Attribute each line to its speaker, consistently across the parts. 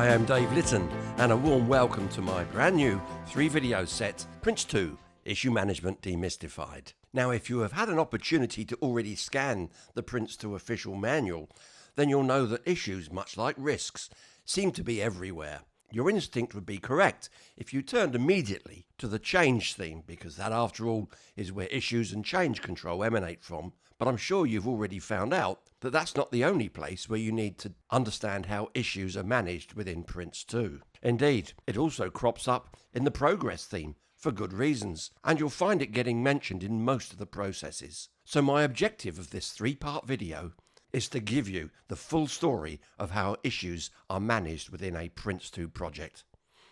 Speaker 1: I am Dave Litton, and a warm welcome to my brand new 3-video set, PRINCE2 Issue Management Demystified. Now, if you have had an opportunity to already scan the PRINCE2 official manual, then you'll know that issues, much like risks, seem to be everywhere. Your instinct would be correct if you turned immediately to the change theme, because that, after all, is where issues and change control emanate from. But I'm sure you've already found out that that's not the only place where you need to understand how issues are managed within PRINCE2. Indeed, it also crops up in the progress theme for good reasons, and you'll find it getting mentioned in most of the processes. So my objective of this 3-part video is to give you the full story of how issues are managed within a PRINCE2 project.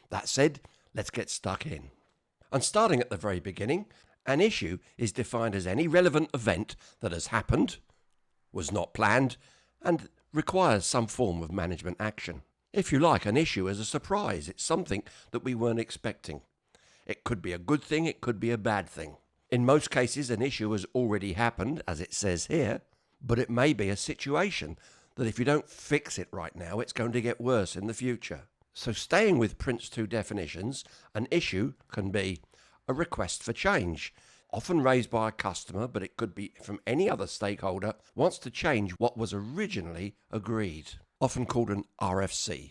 Speaker 1: That said, let's get stuck in. And starting at the very beginning, an issue is defined as any relevant event that has happened, was not planned, and requires some form of management action. If you like, an issue is a surprise. It's something that we weren't expecting. It could be a good thing, it could be a bad thing. In most cases, an issue has already happened, as it says here, but it may be a situation that if you don't fix it right now, it's going to get worse in the future. So staying with PRINCE2 definitions, an issue can be a request for change, often raised by a customer, but it could be from any other stakeholder, wants to change what was originally agreed, often called an RFC.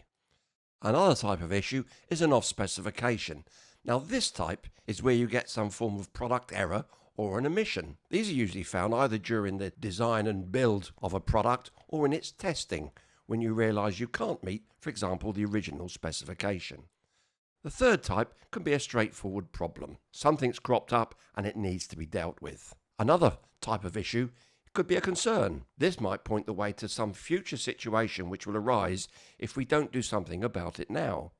Speaker 1: Another type of issue is an off-specification. Now this type is where you get some form of product error or an omission. These are usually found either during the design and build of a product or in its testing, when you realise you can't meet, for example, the original specification. The third type can be a straightforward problem. Something's cropped up and it needs to be dealt with. Another type of issue could be a concern. This might point the way to some future situation which will arise if we don't do something about it now.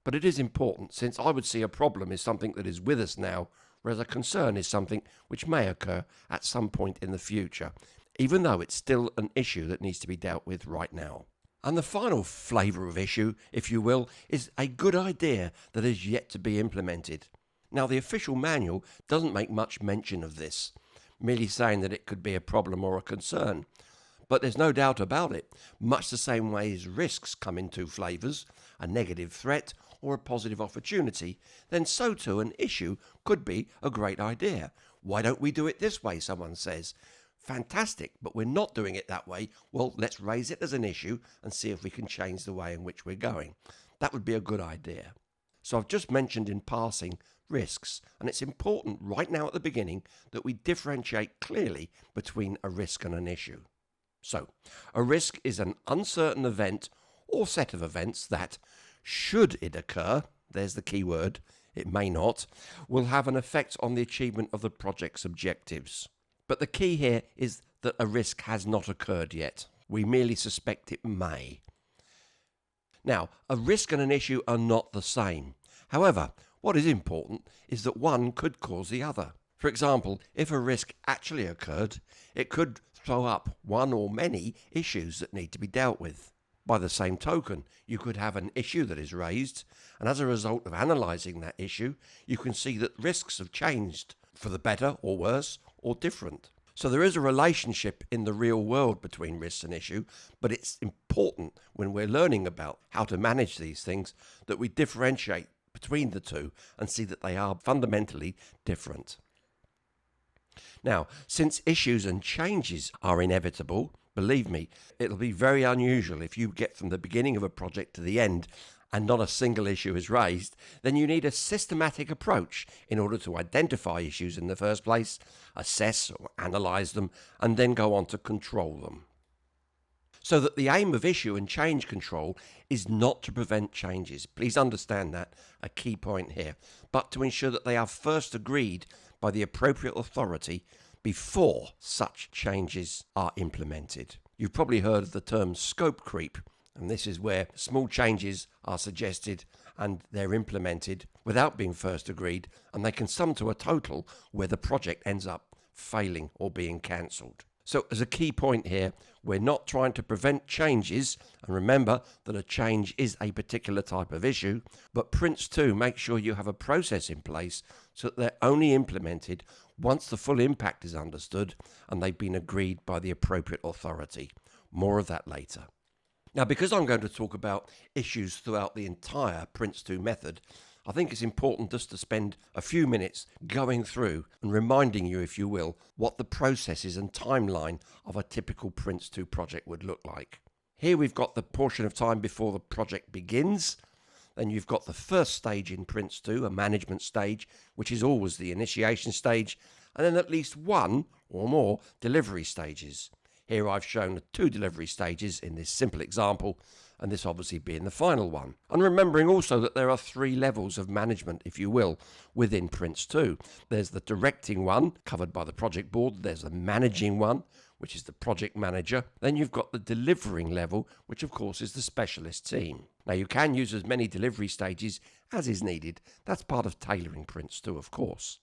Speaker 1: But it is important, since I would see a problem is something that is with us now, whereas a concern is something which may occur at some point in the future, even though it's still an issue that needs to be dealt with right now. And the final flavour of issue, if you will, is a good idea that is yet to be implemented. Now, the official manual doesn't make much mention of this, merely saying that it could be a problem or a concern. But there's no doubt about it, much the same way as risks come in 2 flavours, a negative threat or a positive opportunity, then so too an issue could be a great idea. Why don't we do it this way, someone says. Fantastic, but we're not doing it that way. Well, let's raise it as an issue and see if we can change the way in which we're going. That would be a good idea. So I've just mentioned in passing risks, and it's important right now at the beginning that we differentiate clearly between a risk and an issue. So, a risk is an uncertain event or set of events that, should it occur, there's the key word, it may not, will have an effect on the achievement of the project's objectives. But the key here is that a risk has not occurred yet. We merely suspect it may. Now, a risk and an issue are not the same. However, what is important is that one could cause the other. For example, if a risk actually occurred, it could throw up one or many issues that need to be dealt with. By the same token, you could have an issue that is raised, and as a result of analysing that issue, you can see that risks have changed for the better or worse or different. So there is a relationship in the real world between risks and issue, but it's important when we're learning about how to manage these things that we differentiate between the two and see that they are fundamentally different. Now, since issues and changes are inevitable, believe me, it'll be very unusual if you get from the beginning of a project to the end and not a single issue is raised. Then you need a systematic approach in order to identify issues in the first place, assess or analyse them, and then go on to control them. So that the aim of issue and change control is not to prevent changes. Please understand that, a key point here, but to ensure that they are first agreed by the appropriate authority before such changes are implemented. You've probably heard of the term scope creep, and this is where small changes are suggested and they're implemented without being first agreed, and they can sum to a total where the project ends up failing or being cancelled. So as a key point here, we're not trying to prevent changes, and remember that a change is a particular type of issue, but PRINCE2 makes sure you have a process in place so that they're only implemented once the full impact is understood and they've been agreed by the appropriate authority. More of that later. Now, because I'm going to talk about issues throughout the entire PRINCE2 method, I think it's important just to spend a few minutes going through and reminding you, if you will, what the processes and timeline of a typical PRINCE2 project would look like. Here we've got the portion of time before the project begins. Then you've got the first stage in PRINCE2, a management stage, which is always the initiation stage, and then at least one or more delivery stages. Here I've shown 2 delivery stages in this simple example, and this obviously being the final one. And remembering also that there are 3 levels of management, if you will, within PRINCE2. There's the directing one, covered by the project board. There's the managing one, which is the project manager. Then you've got the delivering level, which of course is the specialist team. Now you can use as many delivery stages as is needed. That's part of tailoring PRINCE2, of course.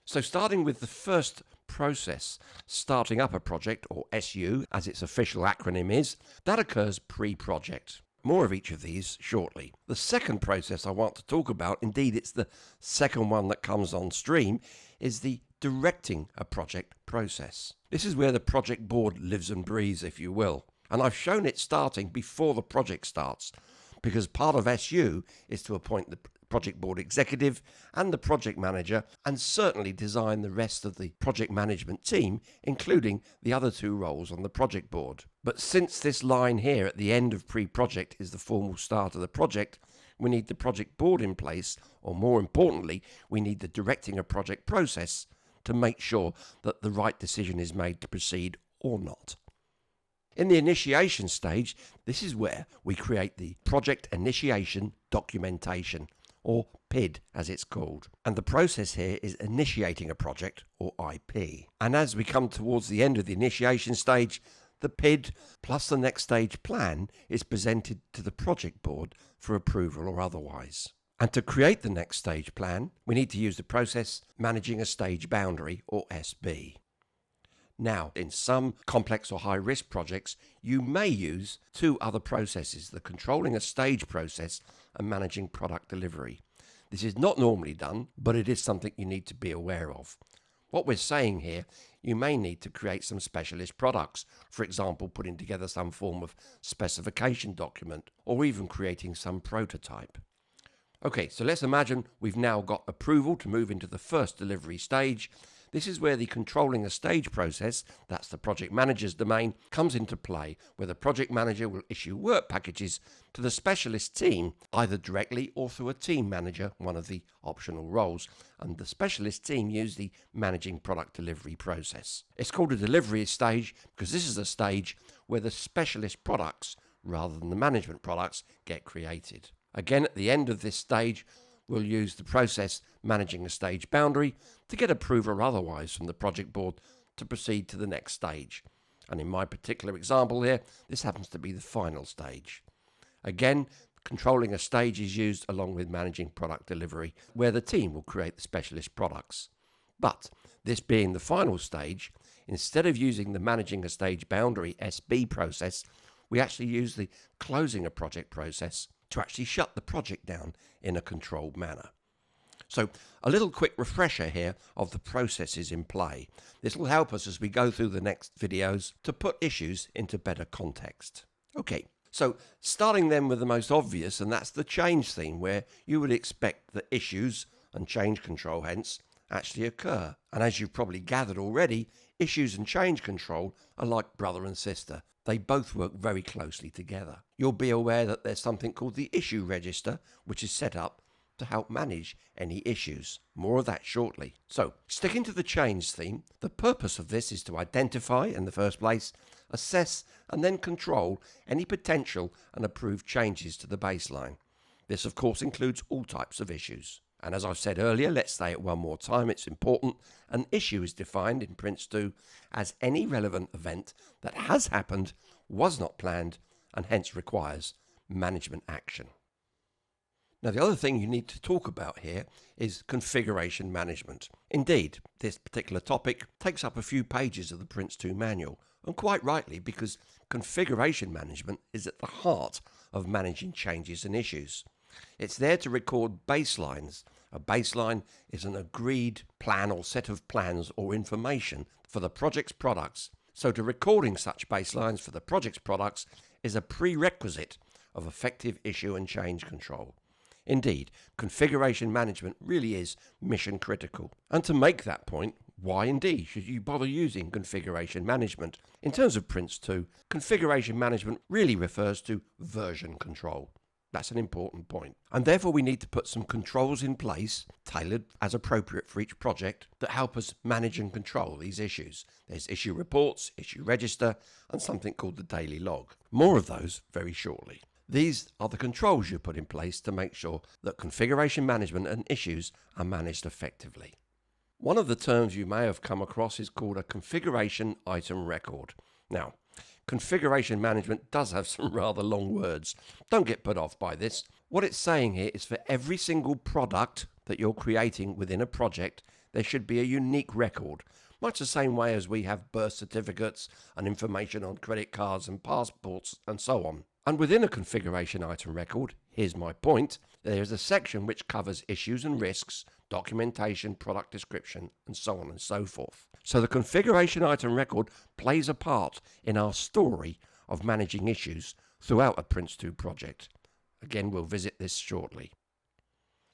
Speaker 1: So starting with the first process, starting up a project, or SU as its official acronym is, that occurs pre-project. More of each of these shortly. The second process I want to talk about, indeed it's the second one that comes on stream, is the directing a project process. This is where the project board lives and breathes, if you will. And I've shown it starting before the project starts, because part of SU is to appoint the project board executive and the project manager, and certainly design the rest of the project management team, including the other 2 roles on the project board. But since this line here at the end of pre-project is the formal start of the project, we need the project board in place, or more importantly, we need the directing a project process to make sure that the right decision is made to proceed or not. In the initiation stage, this is where we create the project initiation documentation, or PID as it's called. And the process here is initiating a project, or IP. And as we come towards the end of the initiation stage, the PID plus the next stage plan is presented to the project board for approval or otherwise. And to create the next stage plan, we need to use the process managing a stage boundary, or SB. Now, in some complex or high-risk projects, you may use 2 other processes, the controlling a stage process and managing product delivery. This is not normally done, but it is something you need to be aware of. What we're saying here, you may need to create some specialist products, for example, putting together some form of specification document, or even creating some prototype. Okay, so let's imagine we've now got approval to move into the first delivery stage. This is where the controlling a stage process, that's the project manager's domain, comes into play, where the project manager will issue work packages to the specialist team, either directly or through a team manager, one of the optional roles, and the specialist team use the managing product delivery process. It's called a delivery stage because this is a stage where the specialist products, rather than the management products, get created. Again, at the end of this stage, we'll use the process managing a stage boundary to get approval or otherwise from the project board to proceed to the next stage. And in my particular example here, this happens to be the final stage. Again, controlling a stage is used along with managing product delivery, where the team will create the specialist products. But this being the final stage, instead of using the managing a stage boundary SB process, we actually use the closing a project process to actually shut the project down in a controlled manner. So a little quick refresher here of the processes in play. This will help us as we go through the next videos to put issues into better context. Okay, so starting then with the most obvious, and that's the change theme, where you would expect that issues and change control hence actually occur. And as you've probably gathered already, issues and change control are like brother and sister. They both work very closely together. You'll be aware that there's something called the issue register, which is set up to help manage any issues. More of that shortly. So, sticking to the change theme, the purpose of this is to identify, in the first place, assess and then control any potential and approved changes to the baseline. This, of course, includes all types of issues. And as I've said earlier, let's say it one more time, it's important. An issue is defined in PRINCE2 as any relevant event that has happened, was not planned, and hence requires management action. Now, the other thing you need to talk about here is configuration management. Indeed, this particular topic takes up a few pages of the PRINCE2 Manual, and quite rightly, because configuration management is at the heart of managing changes and issues. It's there to record baselines. A baseline is an agreed plan or set of plans or information for the project's products. So to recording such baselines for the project's products is a prerequisite of effective issue and change control. Indeed, configuration management really is mission critical. And to make that point, why indeed should you bother using configuration management? In terms of Prince2, configuration management really refers to version control. That's an important point. And therefore we need to put some controls in place, tailored as appropriate for each project, that help us manage and control these issues. There's issue reports, issue register, and something called the daily log. More of those very shortly. These are the controls you put in place to make sure that configuration management and issues are managed effectively. One of the terms you may have come across is called a configuration item record. Now, configuration management does have some rather long words. Don't get put off by this. What it's saying here is for every single product that you're creating within a project, there should be a unique record. Much the same way as we have birth certificates and information on credit cards and passports and so on. And within a configuration item record, here's my point, there is a section which covers issues and risks, documentation, product description, and so on and so forth. So the configuration item record plays a part in our story of managing issues throughout a Prince2 project. Again, we'll visit this shortly.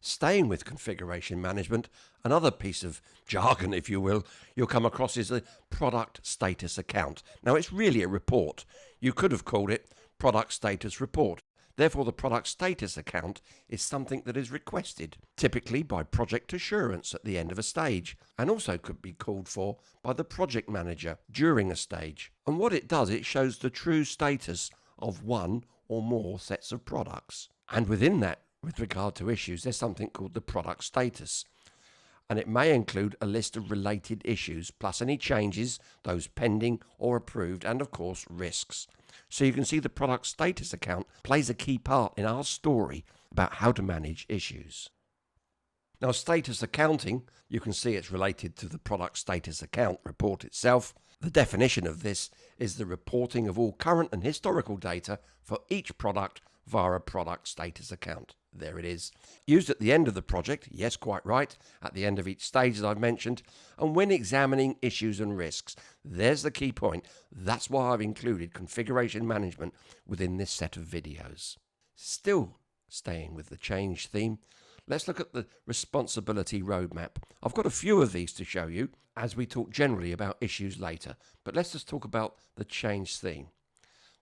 Speaker 1: Staying with configuration management, another piece of jargon, if you will, you'll come across is the product status account. Now, it's really a report. You could have called it product status report. Therefore, the product status account is something that is requested, typically by project assurance at the end of a stage, and also could be called for by the project manager during a stage. And what it does, it shows the true status of one or more sets of products. And within that, with regard to issues, there's something called the product status. And it may include a list of related issues, plus any changes, those pending or approved, and of course, risks. So you can see the product status account plays a key part in our story about how to manage issues. Now, status accounting, you can see it's related to the product status account report itself. The definition of this is the reporting of all current and historical data for each product via a product status account. There it is. Used at the end of the project, yes, quite right, at the end of each stage that I've mentioned, and when examining issues and risks. There's the key point. That's why I've included configuration management within this set of videos. Still staying with the change theme, let's look at the responsibility roadmap. I've got a few of these to show you as we talk generally about issues later, but let's just talk about the change theme.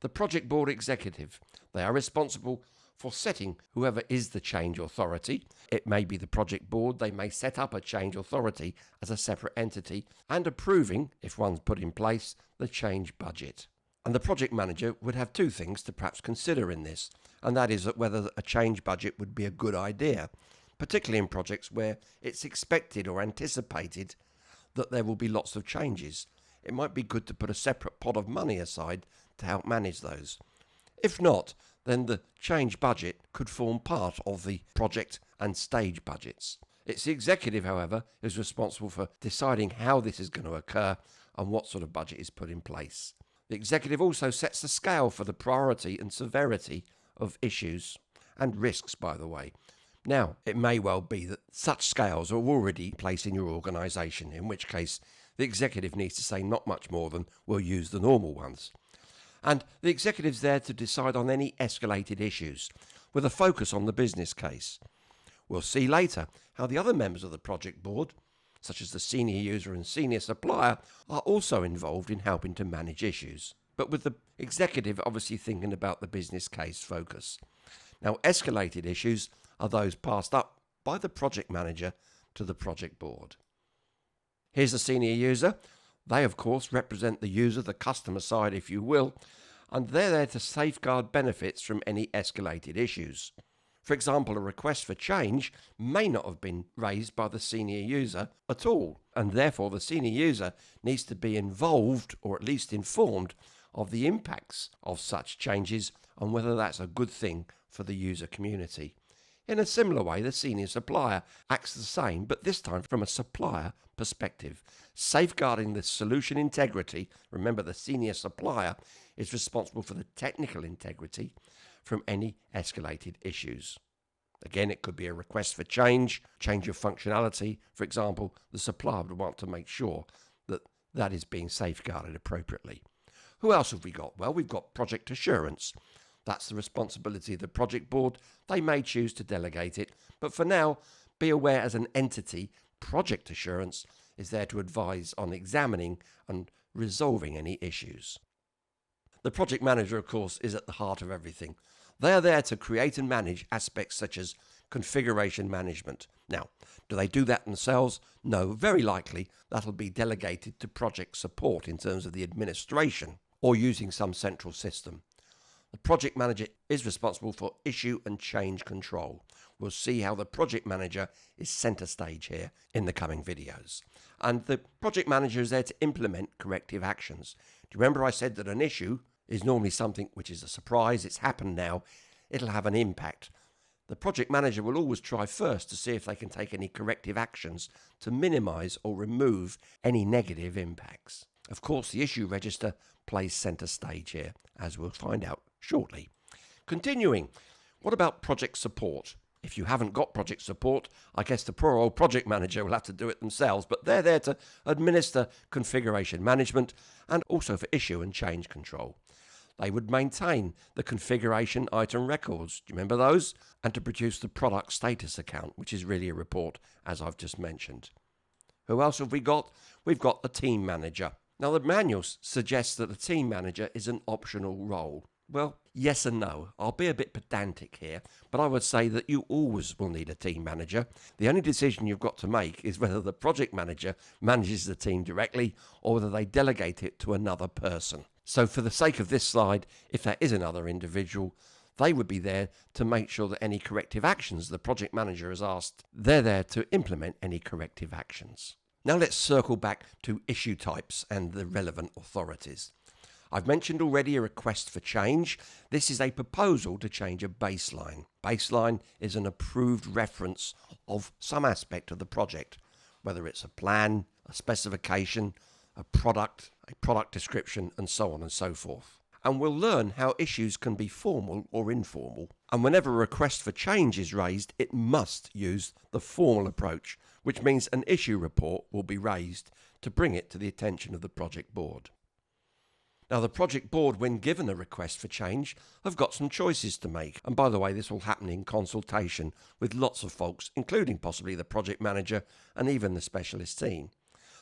Speaker 1: The project board executive, they are responsible for setting whoever is the change authority. It may be the project board, they may set up a change authority as a separate entity, and approving, if one's put in place, the change budget. And the project manager would have two things to perhaps consider in this, and that is that whether a change budget would be a good idea, particularly in projects where it's expected or anticipated that there will be lots of changes. It might be good to put a separate pot of money aside to help manage those. If not, then the change budget could form part of the project and stage budgets. It's the executive, however, who's responsible for deciding how this is going to occur and what sort of budget is put in place. The executive also sets the scale for the priority and severity of issues and risks, by the way. Now, it may well be that such scales are already in place in your organisation, in which case the executive needs to say not much more than we'll use the normal ones. And the executive's there to decide on any escalated issues, with a focus on the business case. We'll see later how the other members of the project board, such as the senior user and senior supplier, are also involved in helping to manage issues, but with the executive obviously thinking about the business case focus. Now, escalated issues are those passed up by the project manager to the project board. Here's the senior user. They, of course, represent the user, the customer side, if you will, and they're there to safeguard benefits from any escalated issues. For example, a request for change may not have been raised by the senior user at all, and therefore the senior user needs to be involved, or at least informed, of the impacts of such changes and whether that's a good thing for the user community. In a similar way, the senior supplier acts the same, but this time from a supplier perspective, safeguarding the solution integrity. Remember, the senior supplier is responsible for the technical integrity from any escalated issues. Again, it could be a request for change of functionality. For example, the supplier would want to make sure that that is being safeguarded appropriately. Who else have we got? Well, we've got project assurance. That's the responsibility of the project board. They may choose to delegate it, but for now, be aware as an entity, project assurance is there to advise on examining and resolving any issues. The project manager, of course, is at the heart of everything. They are there to create and manage aspects such as configuration management. Now, do they do that themselves? No, very likely that'll be delegated to project support in terms of the administration or using some central system. The project manager is responsible for issue and change control. We'll see how the project manager is centre stage here in the coming videos. And the project manager is there to implement corrective actions. Do you remember I said that an issue is normally something which is a surprise, it's happened now, it'll have an impact. The project manager will always try first to see if they can take any corrective actions to minimise or remove any negative impacts. Of course, the issue register plays centre stage here, as we'll find out shortly. Continuing, what about project support? If you haven't got project support, I guess the poor old project manager will have to do it themselves, but they're there to administer configuration management and also for issue and change control. They would maintain the configuration item records, do you remember those? And to produce the product status account, which is really a report, as I've just mentioned. Who else have we got? We've got the team manager. Now, the manual suggests that the team manager is an optional role. Well, yes and no. I'll be a bit pedantic here, but I would say that you always will need a team manager. The only decision you've got to make is whether the project manager manages the team directly or whether they delegate it to another person. So for the sake of this slide, if there is another individual, they would be there to make sure that any corrective actions the project manager has asked, they're there to implement any corrective actions. Now let's circle back to issue types and the relevant authorities. I've mentioned already a request for change. This is a proposal to change a baseline. Baseline is an approved reference of some aspect of the project, whether it's a plan, a specification, a product description, and so on and so forth. And we'll learn how issues can be formal or informal. And whenever a request for change is raised, it must use the formal approach, which means an issue report will be raised to bring it to the attention of the project board. Now, the project board, when given a request for change, have got some choices to make. And by the way, this will happen in consultation with lots of folks, including possibly the project manager and even the specialist team.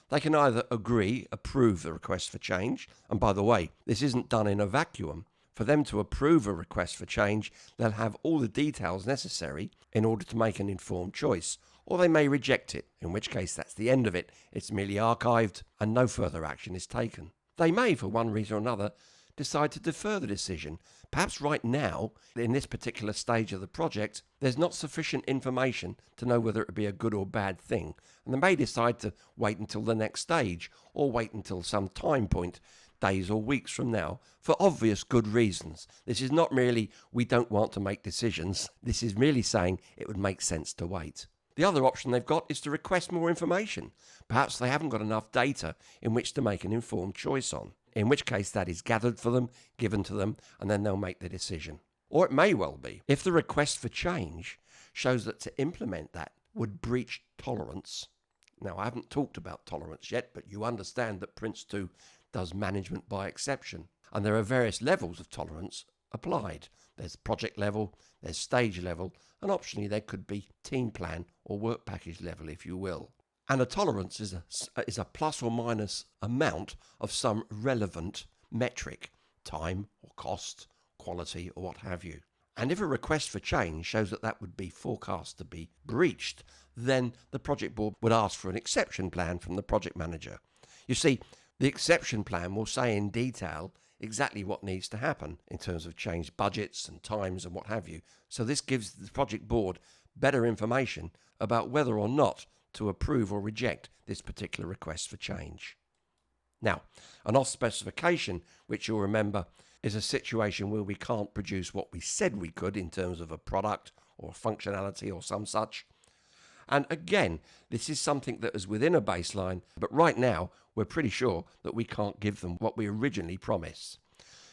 Speaker 1: They can either agree, approve the request for change, and by the way, this isn't done in a vacuum. For them to approve a request for change, they'll have all the details necessary in order to make an informed choice, or they may reject it, in which case that's the end of it. It's merely archived and no further action is taken. They may, for one reason or another, decide to defer the decision. Perhaps right now, in this particular stage of the project, there's not sufficient information to know whether it would be a good or bad thing. And they may decide to wait until the next stage, or wait until some time point, days or weeks from now, for obvious good reasons. This is not merely, we don't want to make decisions. This is merely saying it would make sense to wait. The other option they've got is to request more information. Perhaps they haven't got enough data in which to make an informed choice on, in which case that is gathered for them, given to them, and then they'll make the decision. Or it may well be, if the request for change shows that to implement that would breach tolerance. Now, I haven't talked about tolerance yet, but you understand that PRINCE2 does management by exception, and there are various levels of tolerance applied. There's project level, there's stage level, and optionally there could be team plan or work package level, if you will. And a tolerance is a plus or minus amount of some relevant metric, time or cost, quality or what have you. And if a request for change shows that that would be forecast to be breached, then the project board would ask for an exception plan from the project manager. You see, the exception plan will say in detail exactly what needs to happen in terms of change budgets and times and what have you. So this gives the project board better information about whether or not to approve or reject this particular request for change. Now, an off specification, which you'll remember, is a situation where we can't produce what we said we could in terms of a product or functionality or some such. And again, this is something that is within a baseline, but right now we're pretty sure that we can't give them what we originally promised.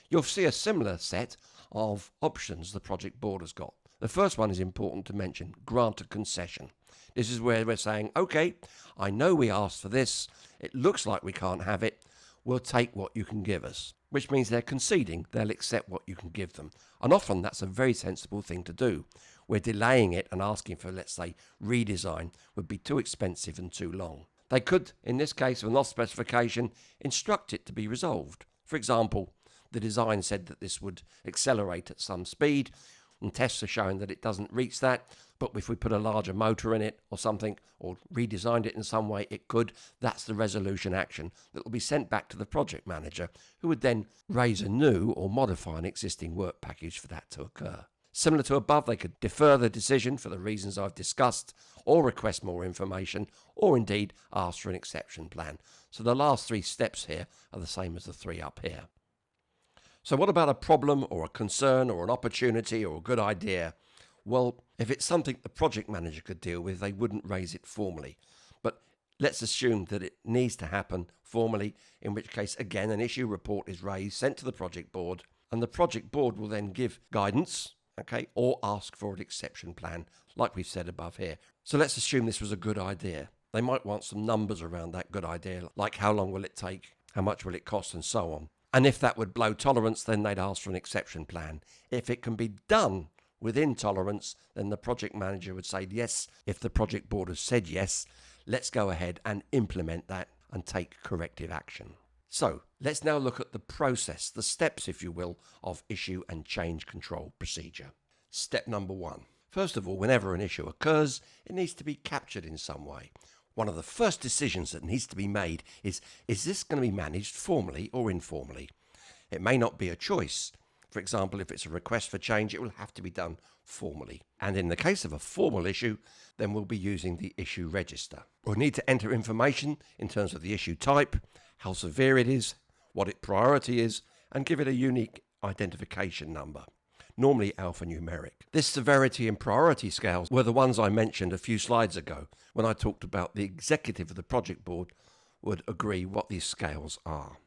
Speaker 1: You'll see a similar set of options the project board has got. The first one is important to mention, grant a concession. This is where we're saying, okay, I know we asked for this, it looks like we can't have it, we'll take what you can give us, which means they're conceding they'll accept what you can give them. And often that's a very sensible thing to do. We're delaying it and asking for, let's say, redesign would be too expensive and too long. They could, in this case of an off specification, instruct it to be resolved. For example, the design said that this would accelerate at some speed, and tests are showing that it doesn't reach that, but if we put a larger motor in it or something, or redesigned it in some way, it could. That's the resolution action that will be sent back to the project manager, who would then raise a new or modify an existing work package for that to occur. Similar to above, they could defer the decision for the reasons I've discussed, or request more information, or indeed ask for an exception plan. So the last three steps here are the same as the three up here. So what about a problem or a concern or an opportunity or a good idea? Well, if it's something the project manager could deal with, they wouldn't raise it formally. But let's assume that it needs to happen formally, in which case, again, an issue report is raised, sent to the project board, and the project board will then give guidance, okay, or ask for an exception plan, like we've said above here. So let's assume this was a good idea. They might want some numbers around that good idea, like how long will it take, how much will it cost, and so on. And if that would blow tolerance, then they'd ask for an exception plan. If it can be done within tolerance, then the project manager would say yes. If the project board has said yes, let's go ahead and implement that and take corrective action. So let's now look at the process, the steps, if you will, of issue and change control procedure. Step number 1. First of all, whenever an issue occurs, it needs to be captured in some way. One of the first decisions that needs to be made is this going to be managed formally or informally? It may not be a choice. For example, if it's a request for change, it will have to be done formally. And in the case of a formal issue, then we'll be using the issue register. We'll need to enter information in terms of the issue type, how severe it is, what its priority is, and give it a unique identification number, normally alphanumeric. This severity and priority scales were the ones I mentioned a few slides ago when I talked about the executive of the project board would agree what these scales are.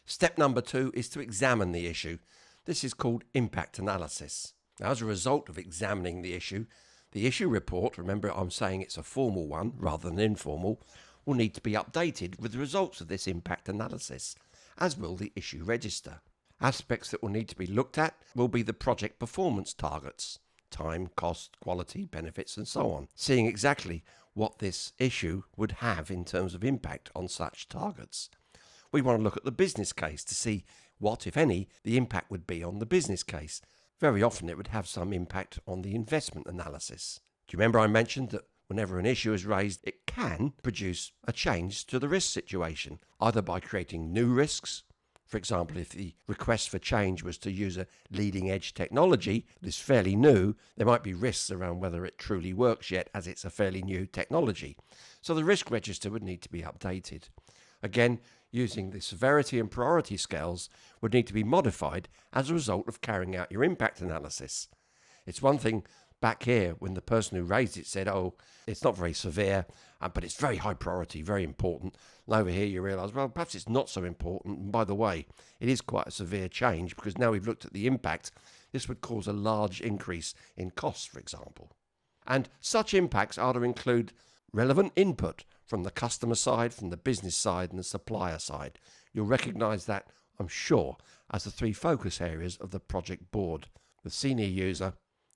Speaker 1: Step number 2 is to examine the issue. This is called impact analysis. Now, as a result of examining the issue report, remember I'm saying it's a formal one rather than informal, will need to be updated with the results of this impact analysis, as will the issue register. Aspects that will need to be looked at will be the project performance targets, time, cost, quality, benefits, and so on, seeing exactly what this issue would have in terms of impact on such targets. We want to look at the business case to see what, if any, the impact would be on the business case. Very often it would have some impact on the investment analysis. Do you remember I mentioned that whenever an issue is raised, it can produce a change to the risk situation, either by creating new risks. For example, if the request for change was to use a leading edge technology that is fairly new, there might be risks around whether it truly works yet, as it's a fairly new technology. So the risk register would need to be updated. Again, using the severity and priority scales would need to be modified as a result of carrying out your impact analysis. It's one thing back here when the person who raised it said, oh, it's not very severe, but it's very high priority, very important. And over here you realise, well, perhaps it's not so important. And by the way, it is quite a severe change because now we've looked at the impact. This would cause a large increase in costs, for example. And such impacts are to include relevant input from the customer side, from the business side, and the supplier side. You'll recognise that, I'm sure, as the 3 focus areas of the project board: the senior user,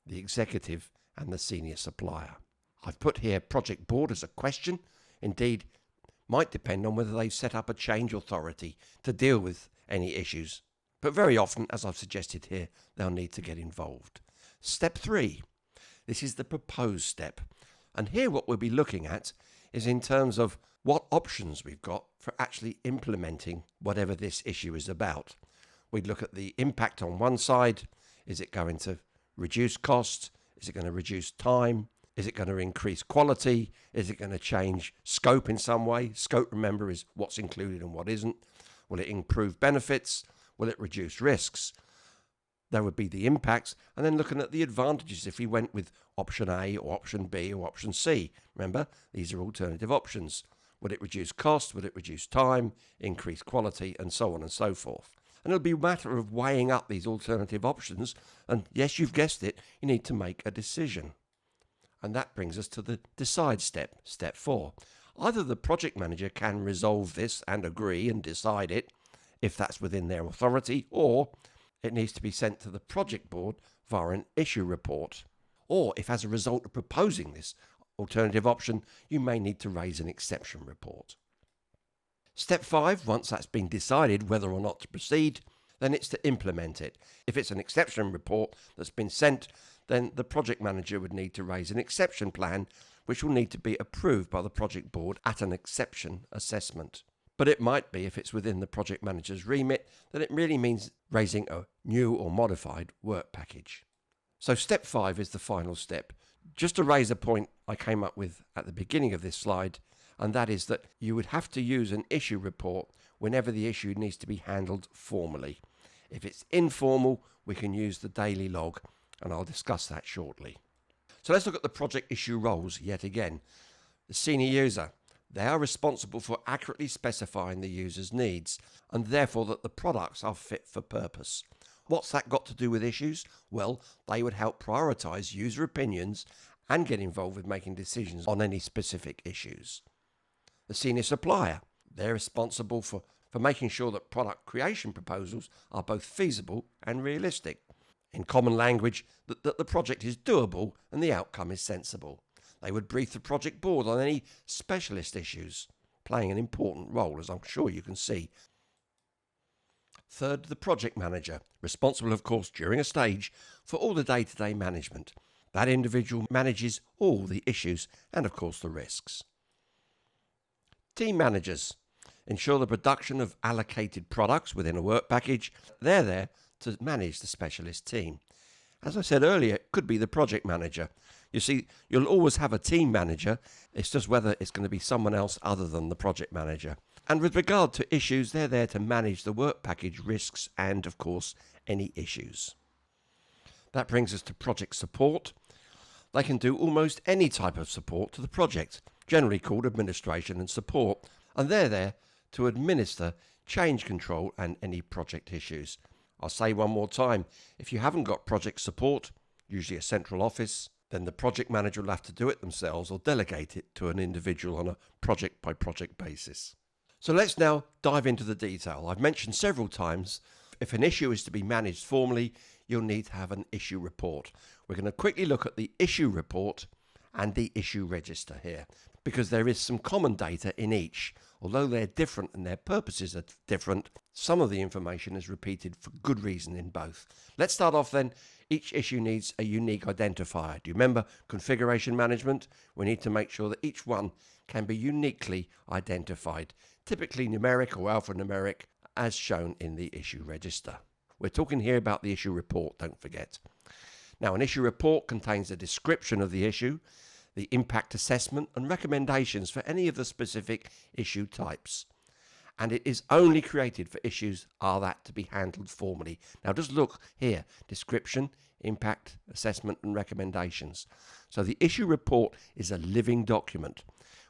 Speaker 1: the executive, and the senior supplier. I've put here project board as a question. Indeed, might depend on whether they've set up a change authority to deal with any issues. But very often, as I've suggested here, they'll need to get involved. Step 3. This is the proposed step. And here what we'll be looking at is in terms of what options we've got for actually implementing whatever this issue is about. We'd look at the impact on one side. Is it going to reduce cost? Is it going to reduce time? Is it going to increase quality? Is it going to change scope in some way? Scope, remember, is what's included and what isn't. Will it improve benefits? Will it reduce risks? There would be the impacts, and then looking at the advantages if we went with option A or option B or option C. Remember, these are alternative options. Would it reduce cost? Would it reduce time, increase quality, and so on and so forth? And it'll be a matter of weighing up these alternative options, and yes, you've guessed it, you need to make a decision. And that brings us to the decide step, step 4. Either the project manager can resolve this and agree and decide it, if that's within their authority, or it needs to be sent to the project board via an issue report. Or if as a result of proposing this alternative option, you may need to raise an exception report. Step 5, once that's been decided whether or not to proceed, then it's to implement it. If it's an exception report that's been sent, then the project manager would need to raise an exception plan, which will need to be approved by the project board at an exception assessment. But it might be, if it's within the project manager's remit, that it really means raising a new or modified work package. So step 5 is the final step. Just to raise a point I came up with at the beginning of this slide, and that is that you would have to use an issue report whenever the issue needs to be handled formally. If it's informal, we can use the daily log, and I'll discuss that shortly. So let's look at the project issue roles yet again. The senior user, they are responsible for accurately specifying the user's needs, and therefore that the products are fit for purpose. What's that got to do with issues? Well, they would help prioritise user opinions and get involved with making decisions on any specific issues. The senior supplier, they're responsible for making sure that product creation proposals are both feasible and realistic. In common language, that the project is doable and the outcome is sensible. They would brief the project board on any specialist issues, playing an important role, as I'm sure you can see. Third, the project manager, responsible of course during a stage for all the day-to-day management. That individual manages all the issues and of course the risks. Team managers ensure the production of allocated products within a work package. They're there to manage the specialist team. As I said earlier, it could be the project manager. You see, you'll always have a team manager. It's just whether it's going to be someone else other than the project manager. And with regard to issues, they're there to manage the work package risks and, of course, any issues. That brings us to project support. They can do almost any type of support to the project, generally called administration and support, and they're there to administer change control and any project issues. I'll say one more time, if you haven't got project support, usually a central office, then the project manager will have to do it themselves or delegate it to an individual on a project by project basis. So let's now dive into the detail. I've mentioned several times, if an issue is to be managed formally, you'll need to have an issue report. We're going to quickly look at the issue report and the issue register here, because there is some common data in each. Although they're different and their purposes are different, some of the information is repeated for good reason in both. Let's start off then. Each issue needs a unique identifier. Do you remember configuration management? We need to make sure that each one can be uniquely identified, typically numeric or alphanumeric, as shown in the issue register. We're talking here about the issue report, don't forget. Now, an issue report contains a description of the issue, the impact assessment and recommendations for any of the specific issue types. And it is only created for issues are that to be handled formally. Now just look here, description, impact assessment and recommendations. So the issue report is a living document.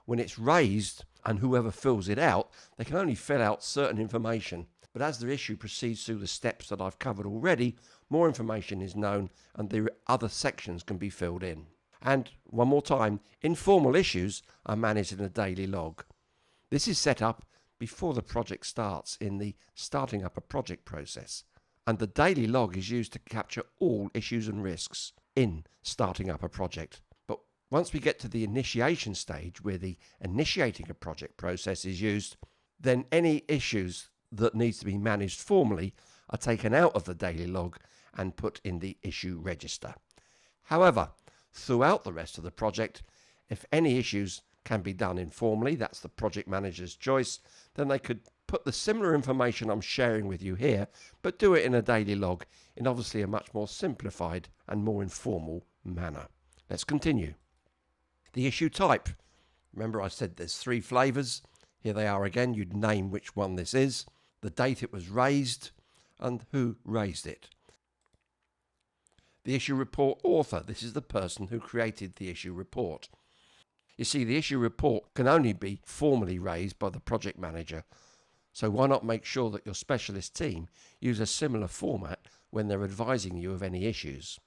Speaker 1: When it's raised and whoever fills it out, they can only fill out certain information. But as the issue proceeds through the steps that I've covered already, more information is known and the other sections can be filled in. And one more time, informal issues are managed in a daily log. This is set up before the project starts in the starting up a project process. And the daily log is used to capture all issues and risks in starting up a project. But once we get to the initiation stage, where the initiating a project process is used, then any issues that needs to be managed formally are taken out of the daily log and put in the issue register. However, throughout the rest of the project, if any issues can be done informally, that's the project manager's choice, then they could put the similar information I'm sharing with you here, but do it in a daily log in obviously a much more simplified and more informal manner. Let's continue. The issue type. Remember I said there's 3 flavours. Here they are again. You'd name which one this is, the date it was raised, and who raised it. The issue report author. This is the person who created the issue report. You see, the issue report can only be formally raised by the project manager. So why not make sure that your specialist team use a similar format when they're advising you of any issues.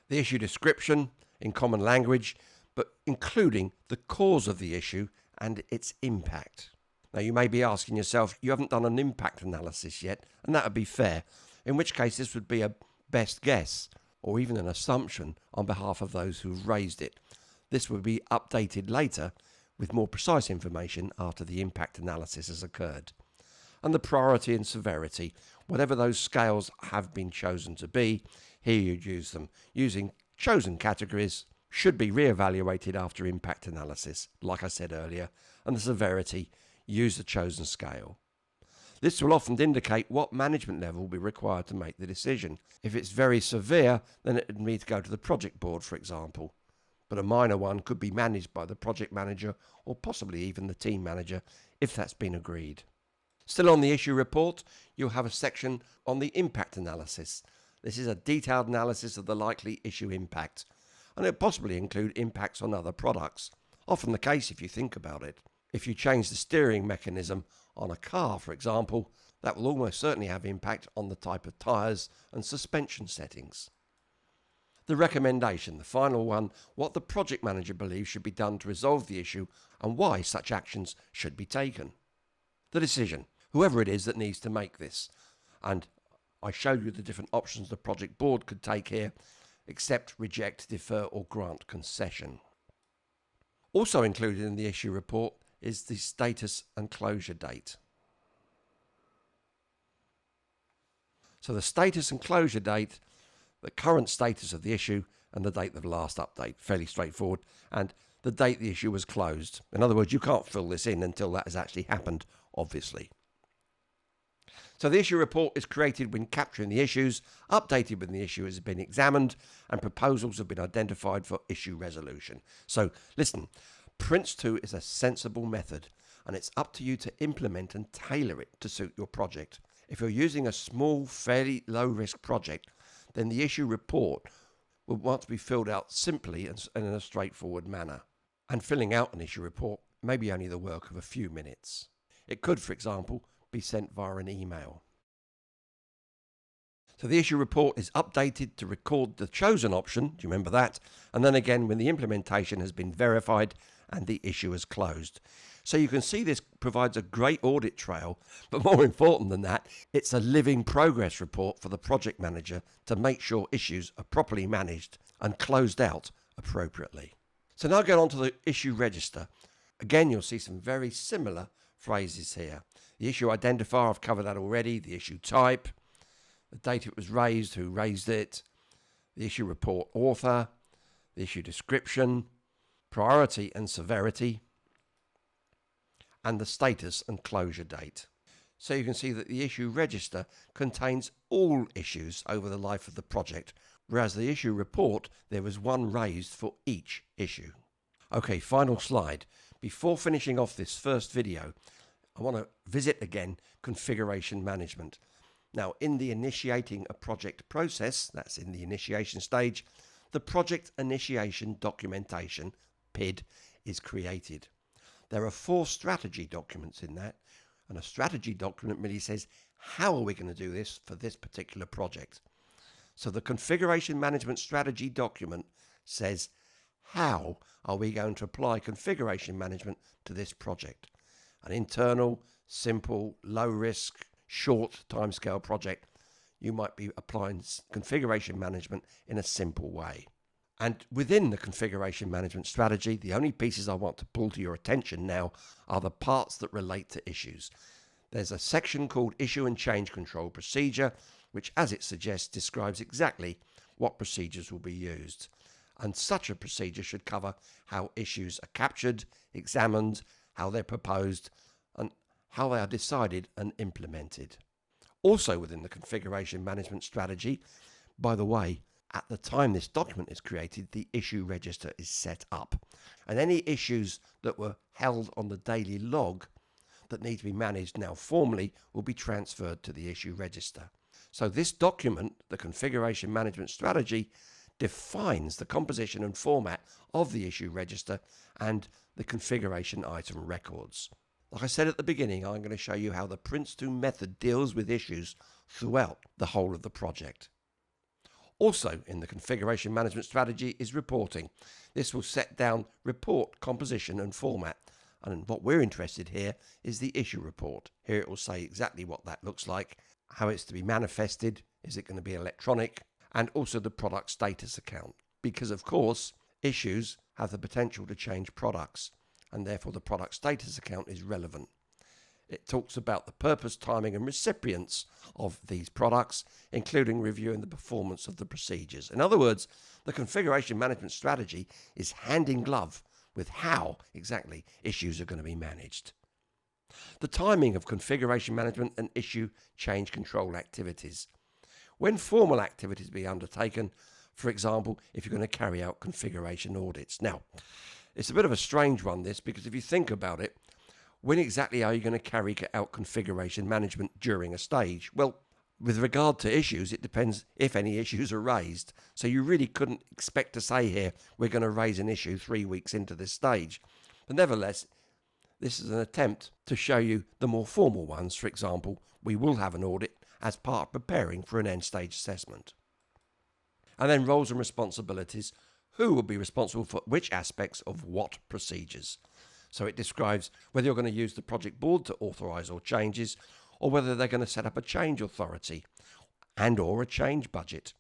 Speaker 1: The issue description in common language, but including the cause of the issue and its impact. Now you may be asking yourself, you haven't done an impact analysis yet, and that would be fair, in which case this would be a best guess or even an assumption on behalf of those who've raised it. This would be updated later with more precise information after the impact analysis has occurred. And the priority and severity, whatever those scales have been chosen to be, here you'd use them. Using chosen categories should be re-evaluated after impact analysis, like I said earlier, and the severity, use the chosen scale. This will often indicate what management level will be required to make the decision. If it's very severe, then it would need to go to the project board, for example. But a minor one could be managed by the project manager or possibly even the team manager if that's been agreed. Still on the issue report, you'll have a section on the impact analysis. This is a detailed analysis of the likely issue impact, and it'll possibly include impacts on other products. Often the case if you think about it. If you change the steering mechanism on a car, for example, that will almost certainly have impact on the type of tyres and suspension settings. The recommendation, the final one, what the project manager believes should be done to resolve the issue and why such actions should be taken. The decision, whoever it is that needs to make this. And I showed you the different options the project board could take here: accept, reject, defer or grant concession. Also included in the issue report is the status and closure date. So the status and closure date, the current status of the issue and the date of the last update, fairly straightforward, and the date the issue was closed. In other words, you can't fill this in until that has actually happened, obviously. So the issue report is created when capturing the issues, updated when the issue has been examined, and proposals have been identified for issue resolution. So listen, PRINCE2 is a sensible method, and it's up to you to implement and tailor it to suit your project. If you're using a small, fairly low-risk project, then the issue report will want to be filled out simply and in a straightforward manner. And filling out an issue report may be only the work of a few minutes. It could, for example, be sent via an email. So the issue report is updated to record the chosen option, do you remember that? And then again when the implementation has been verified and the issue is closed. So you can see this provides a great audit trail, but more important than that, it's a living progress report for the project manager to make sure issues are properly managed and closed out appropriately. So now going on to the issue register. Again, you'll see some very similar phrases here. The issue identifier, I've covered that already. The issue type, the date it was raised, who raised it, the issue report author, the issue description, priority and severity, and the status and closure date. So you can see that the issue register contains all issues over the life of the project, whereas the issue report, there was one raised for each issue. Okay, final slide. Before finishing off this first video, I want to visit again configuration management. Now, in the initiating a project process, that's in the initiation stage, the project initiation documentation, PID, is created. There are 4 strategy documents in that, and a strategy document really says, how are we going to do this for this particular project? So the configuration management strategy document says, how are we going to apply configuration management to this project? An internal, simple, low risk, short timescale project, you might be applying configuration management in a simple way. And within the configuration management strategy, the only pieces I want to pull to your attention now are the parts that relate to issues. There's a section called Issue and Change Control Procedure, which, as it suggests, describes exactly what procedures will be used. And such a procedure should cover how issues are captured, examined, how they're proposed, and how they are decided and implemented. Also within the configuration management strategy, by the way, at the time this document is created, the issue register is set up. And any issues that were held on the daily log that need to be managed now formally will be transferred to the issue register. So this document, the configuration management strategy, defines the composition and format of the issue register and the configuration item records. Like I said at the beginning, I'm going to show you how the PRINCE2 method deals with issues throughout the whole of the project. Also in the configuration management strategy is reporting. This will set down report composition and format. And what we're interested here is the issue report. Here it will say exactly what that looks like, how it's to be manifested, is it going to be electronic, and also the product status account. Because of course, issues have the potential to change products, and therefore the product status account is relevant. It talks about the purpose, timing and recipients of these products, including reviewing the performance of the procedures. In other words, the configuration management strategy is hand in glove with how exactly issues are going to be managed. The timing of configuration management and issue change control activities. When formal activities be undertaken, for example, if you're going to carry out configuration audits. Now, it's a bit of a strange one, this, because if you think about it, when exactly are you going to carry out configuration management during a stage? Well, with regard to issues, it depends if any issues are raised. So you really couldn't expect to say here, we're going to raise an issue 3 weeks into this stage. But nevertheless, this is an attempt to show you the more formal ones. For example, we will have an audit as part of preparing for an end stage assessment. And then roles and responsibilities. Who will be responsible for which aspects of what procedures? So it describes whether you're going to use the project board to authorise all changes, or whether they're going to set up a change authority and or a change budget.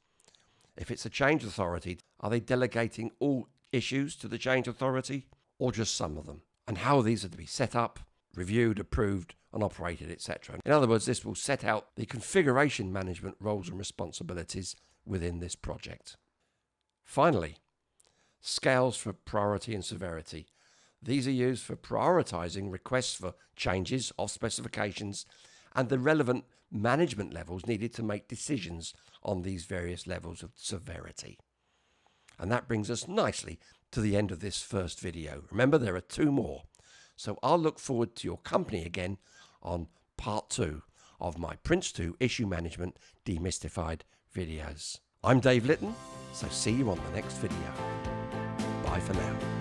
Speaker 1: If it's a change authority, are they delegating all issues to the change authority or just some of them? And how these are to be set up, reviewed, approved and operated, etc. In other words, this will set out the configuration management roles and responsibilities within this project. Finally, scales for priority and severity. These are used for prioritising requests for changes of specifications and the relevant management levels needed to make decisions on these various levels of severity. And that brings us nicely to the end of this first video. Remember, there are 2 more. So I'll look forward to your company again on part 2 of my PRINCE2 Issue Management Demystified videos. I'm Dave Litton, so see you on the next video. Bye for now.